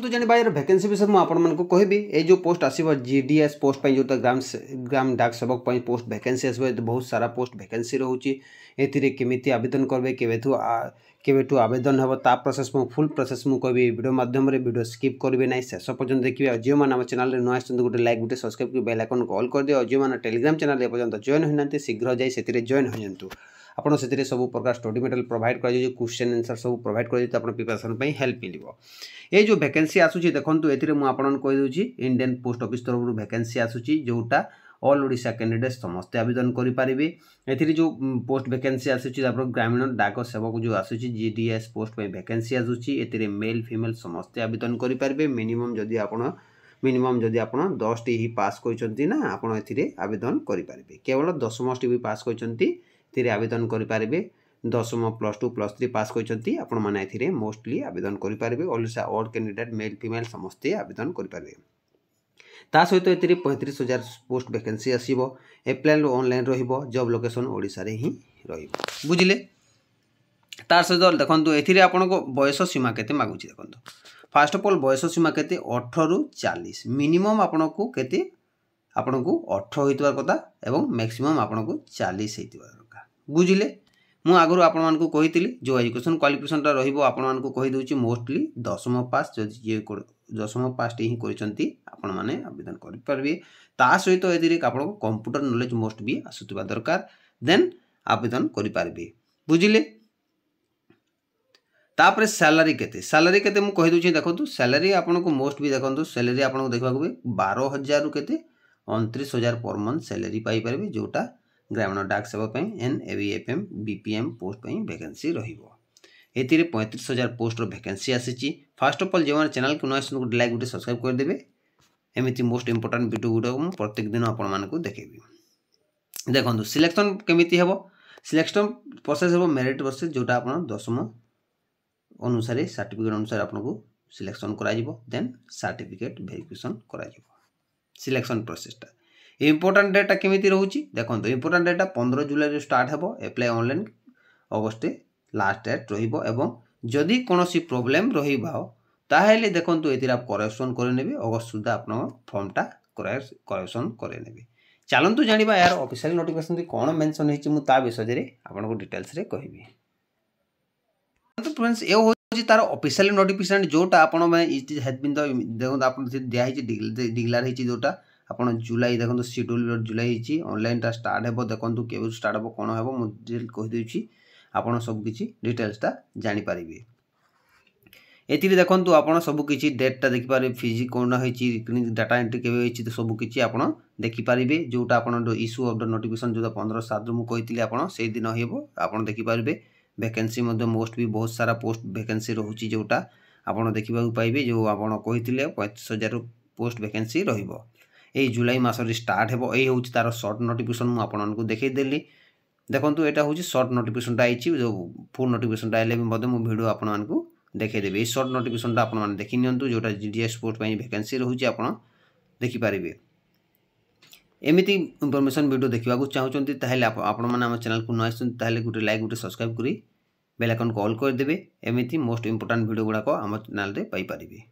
तो जानिबा यार वैकेंसी विषय मु आपण मन को कहबी ए जो पोस्ट आसीबो जीडीएस पोस्ट पई जोटा ग्राम डाक सेवक पई पोस्ट वैकेंसी आसीबो तो बहुत सारा पोस्ट वैकेंसी रहउची एथिरे केमिति आवेदन करबे केबेठु आवेदन हबो ता प्रोसेस मु फुल प्रोसेस मु कहबी वीडियो माध्यम रे वीडियो स्किप करबे नै शेष पर्यंत देखिबे जियो मान हम चैनल रे नया आछन गुटे लाइक गुटे सब्सक्राइब के बेल आइकन कॉल कर दियो जियो मान टेलीग्राम चैनल रे पर्यंत जॉइन होइनांते शीघ्र जाई सेतिरे जॉइन होयंतु आपण से सब प्रकार स्टडी मटेरियल प्रोवाइड कर क्वेश्चन आंसर सब प्रोवाइड कर प्रिपरेशन हेल्प मिल ये जो वैकेंसी आसूची देखो ये मुझे कहीदे इंडियन पोस्ट ऑफिस तरफ वैकेंसी आसूची जोटा ऑल ओडिशा कैंडिडेट समस्ते आवेदन करेंगे ए जो पोस्ट वैकेंसी आसूची ग्रामीण डाक सेवक जो आसूची जीडीएस पोस्ट पे वैकेंसी आसूची ए मेल फीमेल समस्ते आवेदन करेंगे मिनिमम जदि आप 10 टी ही पास करछंती ना आपण एथिरे आवेदन करेंगे केवल 10 भी पास करछंती आवेदन करेंगे 10वीं +2 +3 पास करछंती आपण माने एथिरे मोस्टली आवेदन करेंगे Odisha all candidate male female समस्ते आवेदन करेंगे ता सहित एथिरे 35,000 पोस्ट वैकेंसी आसीबो अप्लाई ऑनलाइन रहिबो जॉब लोकेशन ओडिशा रे ही रहिबो बुझिले तार सहित देखंतु एथिरे आपनको बयस सीमा केते मागुची देखंतु फर्स्ट ऑफ ऑल बयस सीमा केते 18 रु 40 मिनिमम आपनको केते आपनको 18 होइतबा कथा एवं मैक्सिमम आपनको 40 होइतबा दरकार बुझिले मु आगु आपण मानकु कहितली जो एजुकेशन क्वालिफिकेशन ता रहिबो आपण मानकु कहि दउची मोस्टली 10वीं पास जदि जे 10वीं पास ही करछंती आपण माने आवेदन करि परबे ता सहित एदिरे आपण कंप्यूटर नॉलेज मोस्ट भी आसुतबा दरकार देन आवेदन करि परबे बुझिले तापर सैलरी केते मु कहि दउची देखंतु सैलरी आपण को मोस्ट भी देखंतु सैलरी आपण को देखबा को 12,000 रु केते 29,000 पर मंथ सैलरी पाई परबे जोटा ग्रामीण डाक सेवक NAVFM BPM पोस्ट वैकेंसी रहिबो एतिरे 35,000 पोस्ट वैकेंसी आसीची फर्स्ट ऑफ ऑल जो चैनल को नया गुड लाइक गुड सब्सक्राइब कर देबे एमिति मोस्ट इंपोर्टेंट वीडियो गुडा मु प्रत्येक दिन आपण मानकु देखेबी देखंतु सिलेक्शन केमिति हेबो सिलेक्शन प्रोसेस हेबो मेरिट प्रोसेस जोटा आपण 10वीं अनुसार सर्टिफिकेट अनुसार आपनको सिलेक्शन करा जिवो देन सर्टिफिकेट वेरिफिकेशन करा जिवो सिलेक्शन प्रोसेसटा इंपोर्टेंट डेटा केमिति रहउची देखंतु इंपोर्टेंट डेटा 15 जुलाई स्टार्ट हेबो अप्लाई ऑनलाइन अगस्त लास्ट डेट रहिबो एवं जदि कोनोसी प्रॉब्लम रहिबा ताहेले देखंतु एतिरा करेक्शन करे नेबे अगस्त सुधा आपन फॉर्मटा करेक्शन करे नेबे चलंतु जानिबा यार ऑफिशियल नोटिफिकेशन कोन मेंशन हेची मु ता विषय रे आपनको डिटेल्स रे कहिबी तो फ्रेंड्स ए होची तार ऑफिशियल नोटिफिकेशन जोटा आपन में इट हैज बीन द देखंतु आपन दिया हेची डिक्लेयर हेची जोटा आपण जुलाई देखो शेड्यूल जुलाई ही ऑनलाइन टा स्टार्ट हेबो देखो केबे स्टार्ट हेबो कोन हेबो मु डिटेल कहि देउची आपण सब किछि डिटेल्स ता जानि परिबे एतिरे देखंतु आपण सब किछि डेट ता देखि पारे फिजी कोन हेछि डाटा एंट्री केबे हेछि तो सब किछि आपण देखि परिबे जोटा आपण इशू ऑफ द नोटिफिकेशन जोटा 15/7 मु कहितली आपण से दिन हेबो आपण देखि परिबे वैकेंसी मध्ये मोस्ट भी बहुत सारा पोस्ट वैकेंसी रहउची जोटा आपण देखिबा पाइबे जो आपण कहितले 35,000 पोस्ट वैकेंसी रहिबो ए जुलाई मासरे स्टार्ट हेबो ए होची तार शॉर्ट नोटिफिकेशन मु आपन को देखै देली देखंतु एटा होची शॉर्ट नोटिफिकेशन ता आइची जो फुल नोटिफिकेशन ता आइले मधे मु वीडियो आपन को देखै देबे ए शॉर्ट नोटिफिकेशन ता आपन माने देखि नियंतु जोटा जीडीएस पोस्ट पई वैकेंसी रहउची आपन देखि पारिबे एमिति इंफॉर्मेशन वीडियो देखिबा को चाहउचंती ताहेले आपन माने हम चैनल को नया सुन ताहेले गुटे लाइक गुटे सब्सक्राइब करी बेल आइकन कॉल कर देबे एमिति मोस्ट इंपोर्टेंट वीडियो गुडा को हम चैनल रे पाई पारिबे।